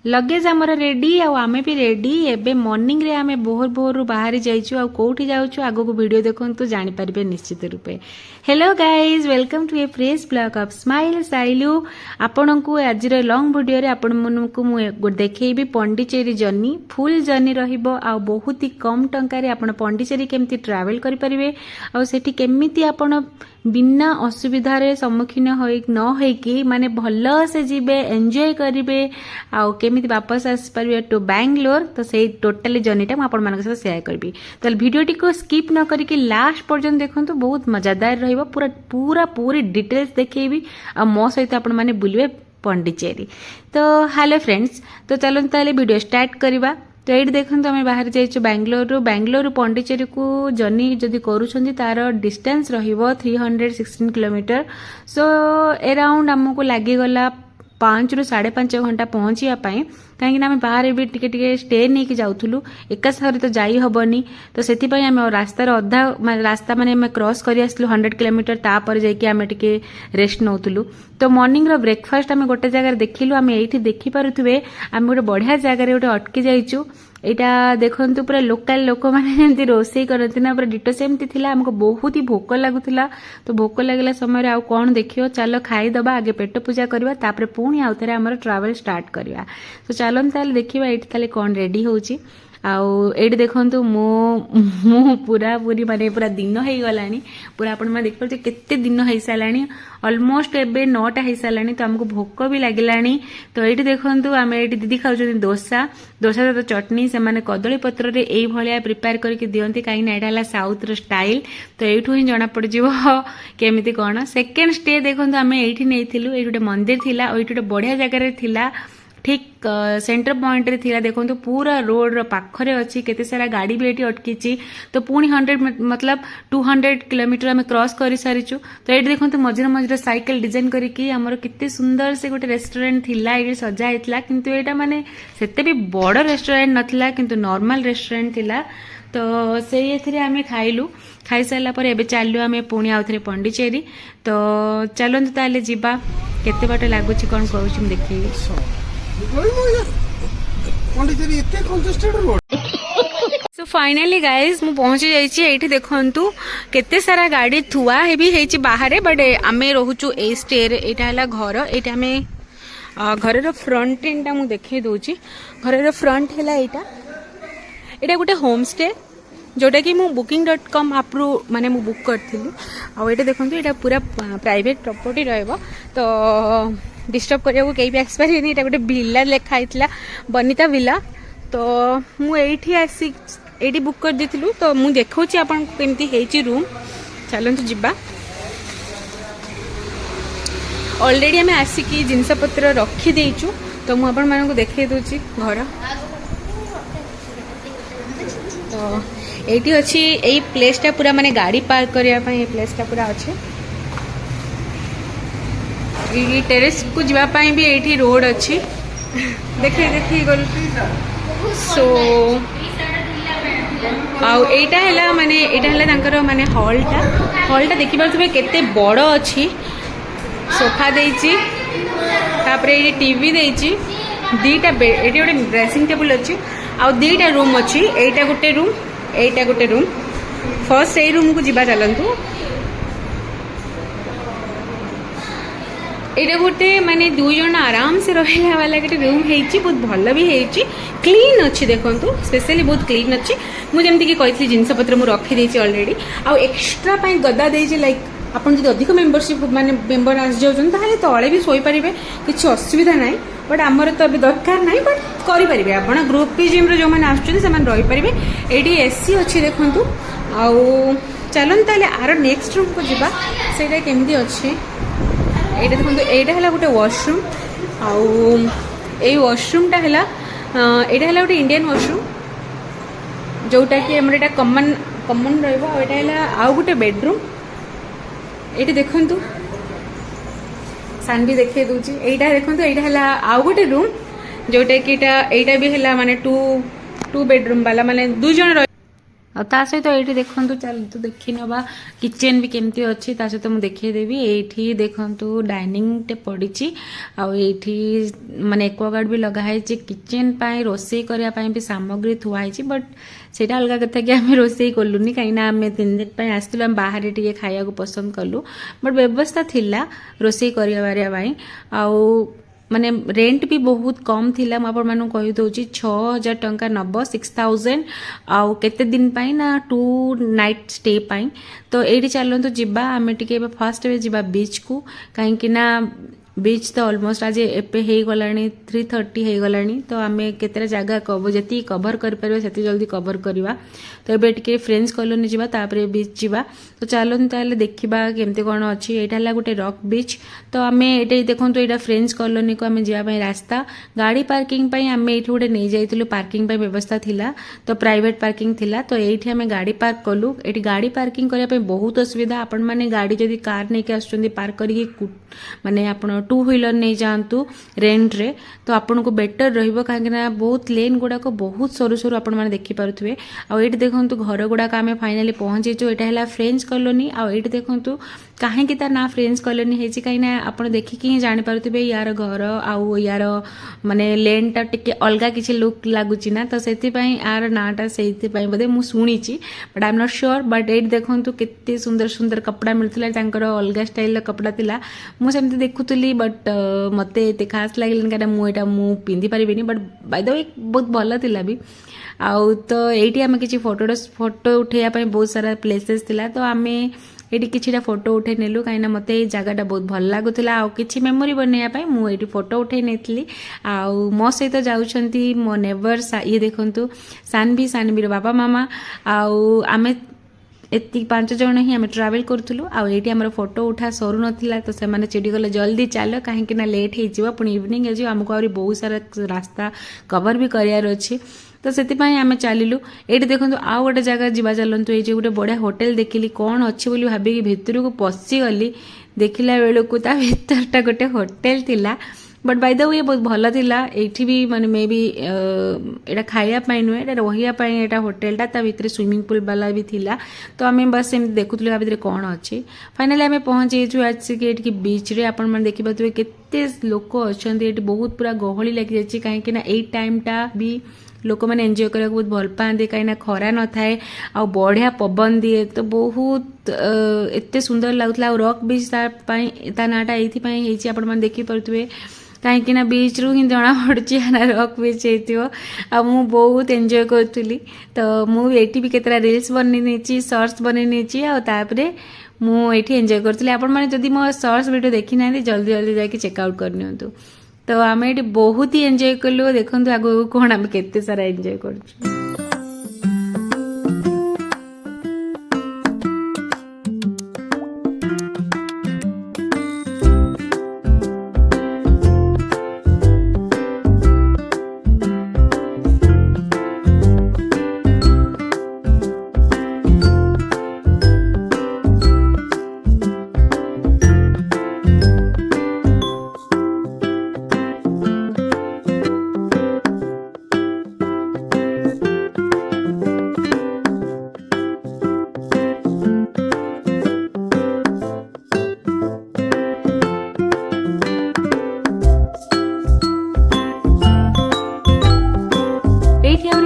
Luggage आमर ready आमे भी रेडी एबे मॉर्निंग रे आमे भोर भोर बाहरी जाइछु आ कोठी जाउछु आगो को वीडियो देखंतु जानि परिबे निश्चित रूपे। Hello guys welcome to a fresh blog of smile Sailu आपण को आज लॉन्ग वीडियो रे आपण मन को मु देखैबी पौंडीचेरी जर्नी फुल जर्नी रहिबो आ बहुत ही कम टंका रे आपण पौंडीचेरी केमती ट्रैवल करि परिबे आ सेठी केमिति आपण बिना असुविधा रे सम्मुखीन न होइकी माने भल से जीवे एंजॉय करिवे आ केमिति वापस आस परिबे टू बैंगलोर। तो से टोटली जर्नीटा आपण मानक साथ शेयर करबी। तो वीडियोटी को स्किप न करिकी लास्ट पर्यंत देखंतु बहुत मजादार रहिबो। पूरी डिटेल्स देखैबी आ मो सहित आपण माने बुलबे पौंडीचेरी। तो हेलो फ्रेंड्स, तो चलो ताले वीडियो स्टार्ट करबा। तो ये देखो आम बाहर जाइए बैंगलोर पौंडीचेरी को जर्नी जदि करूँ तार डिस्टेंस रहिबो 316 किलोमीटर। सो अराउंड आमको लगिगला 5 ରୁ 5.5 घंटा पहुँचापी कहीं बाहर भी टिके स्टे नहीं कि जाऊँ एका साथ तो जाई हबनी। तो से आम रास्तार अधा रास्ता माने क्रॉस कर आसलु 100 किलोमीटर तापर जाइए आम टिके रेस्ट नौलु। तो मॉर्निंग रो ब्रेकफास्ट आम गोटे जगह देखिलु। आम ये देखी पारुथिबे आम गोटे बढ़िया जगार गोटे अटकी जाइचु। यहाँ देखु पूरा लोकल लोक मैंने रोषे करती ना पूरा डिटो सेमती थिला। हमको बहुत ही भोक लगुला। तो भोक लगला समय आउ कौन देखियो चलो खाईदबा आगे पेट पूजा करवा तापर पुणी आउ थे आम ट्रावेल स्टार्ट करवा। तो चलो ताले देखिबा एठी ताले कौन रेडी होउची। आउ एठी देखंतु मो पूरा पूरी माने पूरा दिन हो गलानी पूरा आपण माने देख पाछे केते दिन हो सालानी ऑलमोस्ट एबे 9टा हो सालानी। तो हमको भोक भी लागिलानी। तो एठी देखंतु आमे एठी दीदी खाउछन डोसा तो चटनी से माने कदली पत्र रे एई भलिया प्रिपेयर करके दियंती काई ना एटा हला साउथ रो स्टाइल। तो एठु ही जणा पड़ जिवो केमिति कोन। सेकंड स्टे देखंतु आमे एठी नेथिलु। एठी गोटे मंदिर थिला और एठी गोटे बढ़िया जगह रे थिला ठीक सेंटर पॉइंट रे थिला। देखो तो पूरा रोड रो पाखरे अच्छी केते सारा गाड़ी भी एठी अटकीची। तो पुणी 100 मतलब 200 किलोमीटर आम क्रॉस कर सारीचु। तो ये देखो तो मझे साइकिल डिजाइन करके आमर केते सुंदर से गोटे रेस्टोरेंट थिला ये सजा हेतला। किंतु एटा माने सेते भी बड़ रेस्टोरेंट नथिला किंतु नॉर्मल रेस्टोरेंट थिला। तो से एथिरे आमे खाइलु। खाई सारा पर एबे चालू आमे पुणी आउ थे पौंडीचेरी। तो चलंतु ताले जिबा केते बाट लागुची कोन कहूची देखिए। सो फाइनली गाइज मु पहुंची जाइए। ये देखु केते सारा गाड़ी थुआ भी है बाहर बट आमे रोचु ए स्टे रे। एटा हला घर। एटा आमे घर रो फ्रंट एंड मु देखै दोची। घर रो फ्रंट हैला एटा गोटे होम स्टे जोटा कि मु booking.com आपरू माने मु बुक करथिलु। आ एटा देखंतु एटा पूरा प्राइवेट प्रॉपर्टी रहबो। तो डिस्टर्ब करिया को कहीं भी आसपारे नहीं। गोटे विला लिखा होता बनिता विला। तो मुझे आसी ये बुक कर देथिलु। तो मु देखौची आपन केमती हेची रूम। चलंतु जिबा। ऑलरेडी आमे आसिकी जिनस पत्र रखी देइचु। तो मु आपन मानको देखै दोची घर। तो एटी अछि एई प्लेसटा पूरा माने गाड़ी पार्क करिया पई ए प्लेसटा पूरा अछि। ये टेरेस को जीवापाई भी एठी रोड अच्छी देखी गल। सो आईटा है माने एटा है तांकर माने हॉलटा देखि पारथबे केते बड़ अच्छी। सोफा देइची तापर ये टीवी देइची। दीटा बेड एटी गोटे ड्रेसिंग टेबल अच्छी आ दीटा रूम अच्छी। एटा गोटे रूम फर्स्ट ए रूम को जीवा चलंतु। एटा गोटे माने 2 जन आराम से रहिला वाला गोटे रूम हेची। बहुत भल भी हेची क्लीन अच्छी। देखंतु स्पेशली बहुत क्लीन अच्छी। मु जेमति कि कहितली जिंस पत्र मु रखी देछि ऑलरेडी। आ एक्स्ट्रा पई गदा देछि लाइक आपन जदि अधिक मेंबरशिप माने मेंबर आस जाउछन ताले तळे भी सोई परिबे किछि असुविधा नाही। बट आमर तो अभी दरकार नाही बट करि परिबे आपण ग्रुप पी जिम रे जो माने आछुछन से माने रहि परिबे। एडी एसी अच्छी देखंतु। आ चलन ताले आरो नेक्स्ट रूम को जिबा सेटा केमदी अच्छी। एटा देखो एटा है गोटे वाशरूम। आउ ए वाशरूमटा है एटा है गोटे इंडियन वाशरूम जोटा कि हमर एटा कॉमन रहबो। एटा है आउ गोटे बेडरूम। एटी देखंतु सान भी देखे दूची। एटा देखंतु एटा है आउ गोटे रूम जोटा कि एटा भी है माने 2 बेडरूम वाला माने 2 जन। ता सहित ये देखो चलतु देखी नवा किचेन भी केमती अच्छी ता सहित मुझे देखीदेवी ये देखु डाइनिंग टे पड़ी आठी माने एक्वागार्ड भी लगाई किचेन रोषे करने भी सामग्री थुआई बट से अलग कथा कि आम रोषे कलुनी कहीं आम 3 दिन आसलु आम बाहर टे खाया पसंद कलु बट व्यवस्था थिला रोषे करने माने रेंट भी बहुत कम थिला मु आपण मानु कहि दोची 6000 टंका नब 6000 आउ केते दिन पाई ना 2 नाइट स्टे पाई तो एडी चलंतु जिबा आमे टिके फर्स्ट वे जिबा बीच को काहे कि ना बीच तो ऑलमोस्ट आज एपे हे गलानी 3:30 हे गलानी तो आमे केतेरा जगह कवर जति कवर कर परबे सेति जल्दी कवर करवा तो एबे टिके फ्रेंड्स कॉलोनी जिबा तापरे बीच जिबा तो चलन ताले देखिबा केमते कोन अछि एटा ला गुटे रॉक बीच तो आमे एटा देखंतु एटा फ्रेंड्स कॉलोनी को आमे जिया पई रास्ता गाड़ी पार्किंग पई आमे एठी गुटे नै जाइतलु पार्किंग पई व्यवस्था थिला तो प्राइवेट पार्किंग थिला तो एठी आमे गाड़ी पार्क कलु एठी गाड़ी पार्किंग करिया पई बहुत असुविधा आपण माने गाड़ी जदी कार नै के आछुंदी पार्क करी माने आपण 2 व्हीलर नहीं जातु रेंट रे तो आपन को बेटर रहिबो काहे ना बहुत लेन गुडा को बहुत सरू सरू आपण माने देखि पारुथबे आ एठी देखंतु घर गुडा का हमें फाइनली पहुंची जो एटा हला फ्रेंच कॉलोनी आ एठी देखंतु काहे कि ता ना फ्रेंच कॉलोनी हेची काहे ना आपण देखि कि जानि पारुथबे यार घर आ यार माने लेन टा टिके अलगा किछि लुक लागुची ना तो सेति पई यार नाटा सेति पई बदे मु सुनिची but I am not sure but एठी देखंतु केते सुंदर सुंदर कपड़ा मिलथला तांकर अलगा स्टाइल कपड़ा थिला मु सेमति देखुतली बट मते एते खास लागले काटा मु एटा मु पिंदी परिबिनी बट बाय द वे बहुत भल थिला भी आउ तो एठी आमे किछि फोटो उठेया पई बहुत सारा प्लेसेस थिला तो आमे एठी किछिटा फोटो उठे नेलु काइना मते ए जगहटा बहुत भल लागुतला आ किछि मेमोरी बनेया पई मु एठी फोटो उठे नेतली आ मो सहित जाउछंती मो नेबर ये देखंतु सानवीर बाबा मामा आउ आमे एति 5 जण ही आम ट्रावेल करूँ आईटी आम फोटो उठा सरू नाला तो से चिड़ी गले जल्दी चल कहीं लेट हो पुणी इवनिंग हो आमको आहरी बहुत सारा रास्ता कवर भी करार अच्छी तो से आम चलू ये देखो आउ गोटे जगह जावा चलतु ये गोटे बढ़िया होटेल देखिली कौन अच्छी बोली भाविकी भितर को पशिगली देखला बेलू ता भितरटा गोटे होटेल थिला बट बाय द वे बहुत भल थिला एठी भी माने मे बी एटा खाया पाई नुए एटा रहिया पाई एटा होटेलटा ता भितर स्विमिंग पूल वाला भी थिला तो आमे बस एम देखुतलु आ भितर कोन अछि फाइनली आमे पहुंचे छु आज के एठी बीच रे आपण मन देखि बतवे केते लोक अछंती एठी बहुत पूरा गहली लागि जाछि काहे कि ना एई टाइम टा भी लोक मैंने एंजॉय करने बहुत भल पाते कहीं खरा न थाए आ बढ़िया पवन दिए तो बहुत एते सुंदर लगुला रॉक बीच ता नाटा ये आपण मैंने देखिपे कहीं बीच रू ही जना पड़ी ना रॉक बीच हो बहुत एंजॉय करी तो मुझे भी केतरा रील्स बनी शॉर्ट्स बनी आउे मुझे एंजॉय करी आपण मैंने जदि मो शॉर्ट्स वीडियो देखी ना जल्दी जल्दी जाके चेकआउट करनी तो आम ये बहुत ही एंजॉय कलु देखो आगो कौन आम केते सारा एंजॉय कर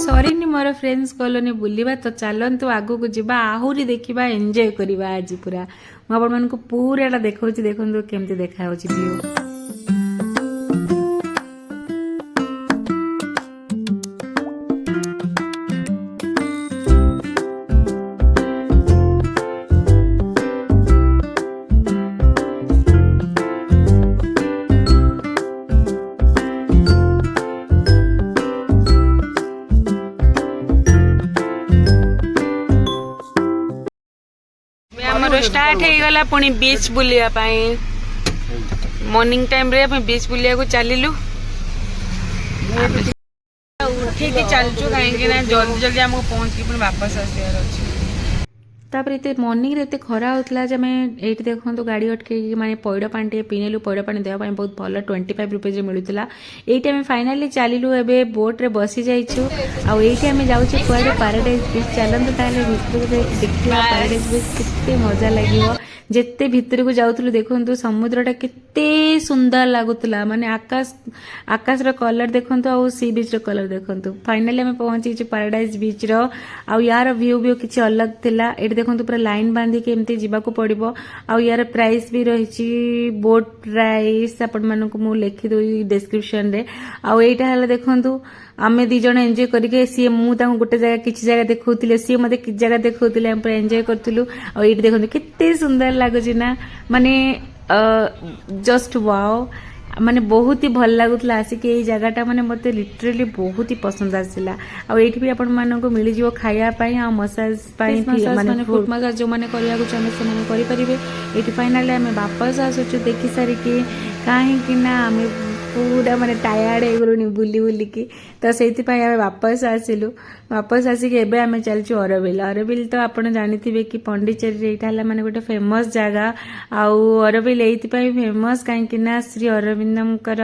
सरीनी मोर फ्रेंड्स कॉलोनी बुलवा तो चलतु आगू को जीवा आहरी देखा एंजॉय करवा आज पूरा मुझे पूरा देखा देखो केमती देखा व्यू स्टार्ट हो गला पुणी बीच बुलिया मॉर्निंग टाइम रे बीच बुलिया को चलू उठिकी चलचु कहीं जल्दी जल्दी आमको पहुँच पुणी वापस आसार अच्छे तापर एत मर्निंग रे एत खरा होता आम ये देखो गाड़ी अटक माने पैड़ पानी टे पीनेलु पैड़ पानी देवाई बहुत भल 25 रुपीज मिलूला ये आम फाइनाली चलू एवं बोट्रे बसी जाइछु आईटी आम जाऊे कुआडे पाराडाइज बीच चलते ताले देखा पाराडाइज बीच केते मजा लगे जिते भितर को जाऊँ देखु समुद्रटा केते सुंदर लगुला माने आकाश आकाश कलर देखु आ सी बीच कलर देखु फाइनाली आम पहुंची पाराडाइज बीच यार व्यू भी किसी अलग थिला ये देखो पूरा लाइन बांधिक एमती जावाक पड़ो आ यार प्राइस भी रही बोट प्राइस आपण मानक मु लिखिदेवी डिस्क्रिप्शन रे आईटा देखु आमे दी जण एंजॉय करके सी मु गोटे जगह किसी जगह देखौतिले सी मते कि जगह देखौतिले हम पूरा एंजॉय करथुलु आ एठी देखंतु केते सुंदर लागुची ना माने जस्ट वाओ माने बहुत ही भल लगुला आसिक ये जगहटा माने मते लिटरली बहुत ही पसंद आसिला आ एठी भी आपण मानको मिली जिवो खाया पाई आ मसाज पाई माने फुट मसाज जो माने करिया को चाहे से माने करि परिबे एठी फाइनली हमें वापस आसुचु देखि सारी कि काहे कि ना हमें पूरा माने टायर्ड हो गलुनी बुली बुलिकी तो से वापस आसिलु वापस आसिक एबे आमे चलचु अरबिल अरबिल तो आपण जानिथिबे कि पंडिचेरी एटा हला माने गोटे फेमस जगह आउ अरबिल एइति पई फेमस काहे कि ना श्री अरविंदमकर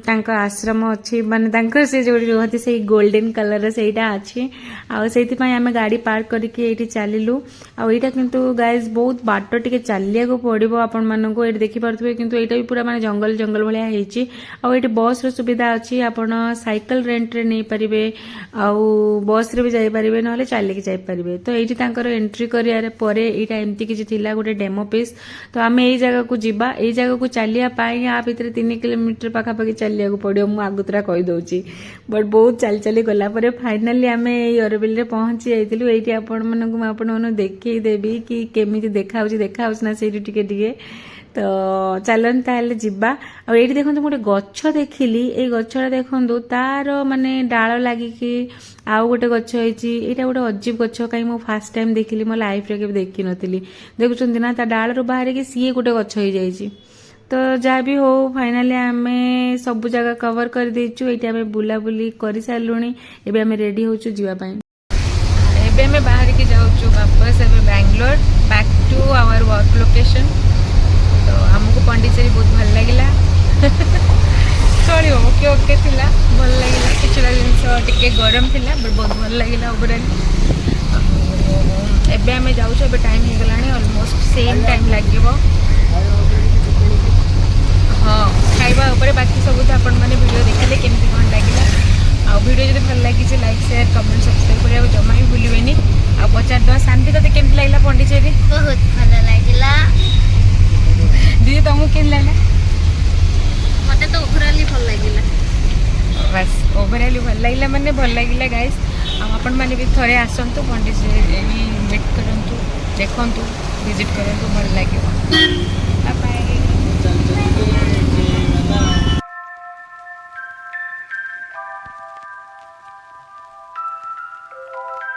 तांका आश्रम अच्छी माने तांकर से जो रहती से गोल्डन कलर सेटा अच्छी आउ सेति पई आमे गाड़ी पार्क करके एठी चलिलु आउ एटा किंतु गाइस बहुत बाट टिके चलिया को पड़िबो आपण मानको एठी देखि पारथुबे किंतु एटा भी पूरा माने जंगल जंगल भलिया हेची आउ एठी बस रो सुविधा अच्छी आपण साइकिल रेंट रे नै परिबे आउ बस रे भी जाई परिबे नहले चाली के जाई परिबे तो एठी तांकर एंट्री करिया परे एटा एम्ति किछि थिला गोटे डेमो पीस तो आमे एई जगह को जिबा एई जगह को चलिया पाई आ भितर 3 किलोमीटर पाखा पाखी चलिया को पड़ियो मु आगुतरा कहि दउची बट बहुत चल चली गला परे फाइनली आमे एई अरबिल रे पहुंची जाइतिलु एठी आपण मानकु म आपण मानो देखै देबी कि केमिति देखाउची ना सेठी टिके टिके तो चलन ताले जिबा आ एठी देखंतु गोटे गच्छ देखिली ए गच्छटा देखंतु तार माने डाळ लागि कि आउ गोटे गच्छ होईची एटा गोटे अजीब गच्छ काई मो फर्स्ट टाइम देखिली मो लाइफ रे के देखि नथिली देखुचंती ना ता डाळ रो बाहर के सीए गोटे गच्छ होई जाईची तो जहाँ भी हो फाइनाली आमे सब जगह कवर कर देचु एटी आमे बुला बुली करि सारलुनी एबे आमे रेडी होचु जीवा पई एबे आमे बाहर के जाउचु वापस एबे Bangalore back to our work location तो हमको पंडिचेरी बहुत भल लगिला चलो ओके ओके थिला भल लगिला किछुरा जिंस टिके गरम थिला बट बहुत भल लगिला ओवरऑल एबे आमे जाउछु एबे टाइम हे गलानी ऑलमोस्ट सेम टाइम लागिबो हाँ खाइबा ऊपर बाकी सब तो आपण माने वीडियो देखले केमती कोन लागिला आ वीडियो जदि भल लागी से लाइक शेयर कमेंट सब्सक्राइब करिया जमा ही भूलिबेनी आ पचार दो शांति तते केमती लागिला पंडिचेरी बहुत भल लागिला दीदी तुमको केन लागला मते तो ओवरऑली भल लागिला बस ओवरऑली भल लागिला माने भल लागिला गाइस आपण माने भी थरे आसंतु पंडिचेरी मीट करंतु देखंतु विजिट करंतु भल लागिबो बाय बाय।